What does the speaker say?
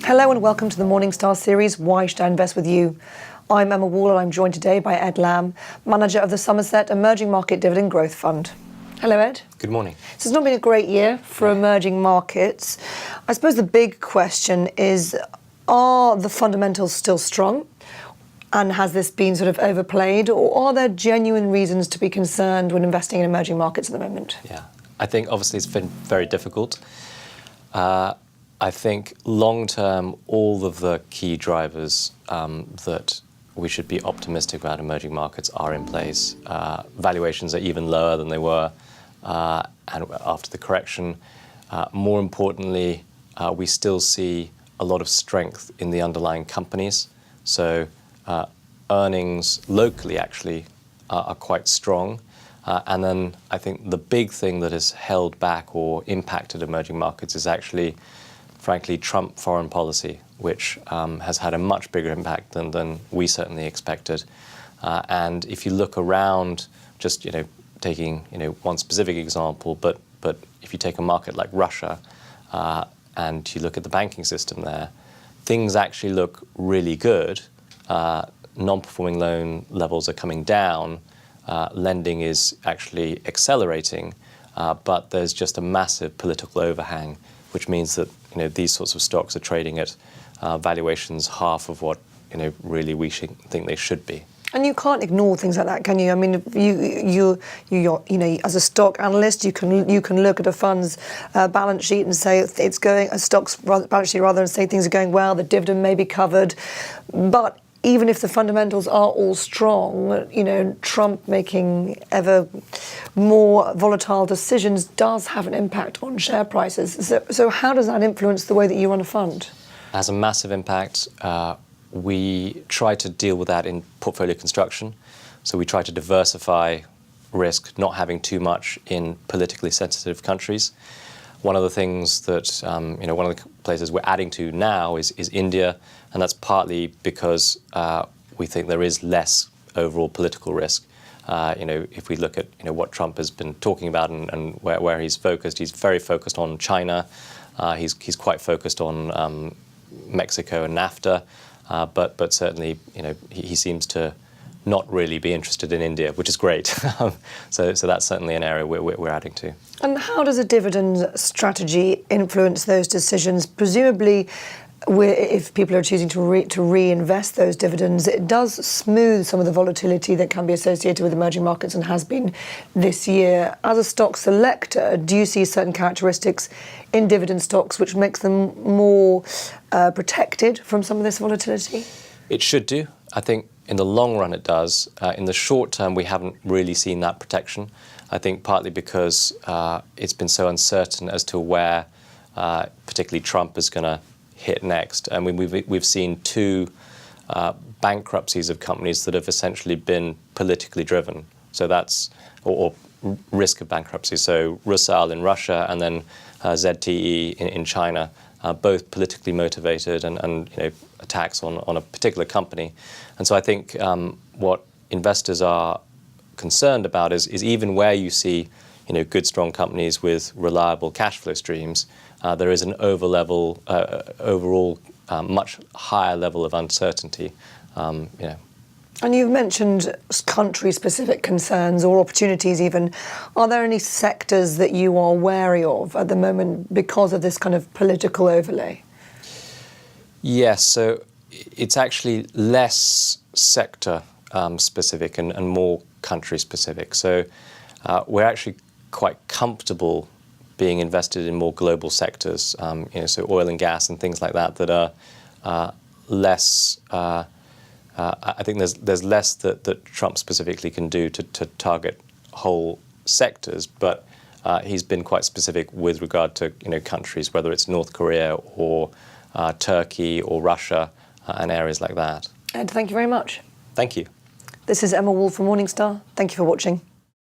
Hello and welcome to the Morningstar series, Why Should I Invest With You? I'm Emma Wall and I'm joined today by Ed Lamb, manager of the Somerset Emerging Market Dividend Growth Fund. Hello, Ed. Good morning. So it's not been a great year for emerging markets. I suppose the big question is, are the fundamentals still strong? And has this been sort of overplayed? Or are there genuine reasons to be concerned when investing in emerging markets at the moment? Yeah, I think obviously it's been very difficult. I think long-term, all of the key drivers that we should be optimistic about emerging markets are in place. Valuations are even lower than they were and after the correction. More importantly, we still see a lot of strength in the underlying companies. So earnings locally actually are quite strong. And then I think the big thing that has held back or impacted emerging markets is actually, frankly, Trump foreign policy, which has had a much bigger impact than we certainly expected. And if you look around, just taking one specific example, but if you take a market like Russia and you look at the banking system there, things actually look really good. Non-performing loan levels are coming down. Lending is actually accelerating, but there's just a massive political overhang, which means that these sorts of stocks are trading at valuations half of what really we think they should be. And you can't ignore things like that, can you? I mean, you as a stock analyst, you can look at a fund's balance sheet and say it's going a stock's balance sheet rather, and say things are going well. The dividend may be covered, but even if the fundamentals are all strong, Trump making ever more volatile decisions does have an impact on share prices. So how does that influence the way that you run a fund? It has a massive impact. We try to deal with that in portfolio construction. So we try to diversify risk, not having too much in politically sensitive countries. One of the things that, one of the places we're adding to now is India, and that's partly because we think there is less overall political risk. If we look at what Trump has been talking about and where he's very focused on China. He's quite focused on Mexico and NAFTA, but certainly he seems to not really be interested in India, which is great. So that's certainly an area we're adding to. And how does a dividend strategy influence those decisions? Presumably, if people are choosing to reinvest those dividends, it does smooth some of the volatility that can be associated with emerging markets and has been this year. As a stock selector, do you see certain characteristics in dividend stocks which makes them more protected from some of this volatility? It should do. I think in the long run it does. In the short term, we haven't really seen that protection. I think partly because it's been so uncertain as to where particularly Trump is going to hit next. I mean, we've seen two bankruptcies of companies that have essentially been politically driven. So that's, or risk of bankruptcy. So Rusal in Russia and then ZTE in China, both politically motivated and attacks on a particular company. And so I think what investors are concerned about is even where you see good, strong companies with reliable cash flow streams, there is an overall much higher level of uncertainty. And you've mentioned country-specific concerns or opportunities even. Are there any sectors that you are wary of at the moment because of this kind of political overlay? Yes, so it's actually less sector specific and more country specific. So we're actually quite comfortable being invested in more global sectors, so oil and gas and things like that are less. I think there's less that Trump specifically can do to target whole sectors, but he's been quite specific with regard to countries, whether it's North Korea or Turkey or Russia and areas like that. Ed, thank you very much. Thank you. This is Emma Wall from Morningstar. Thank you for watching.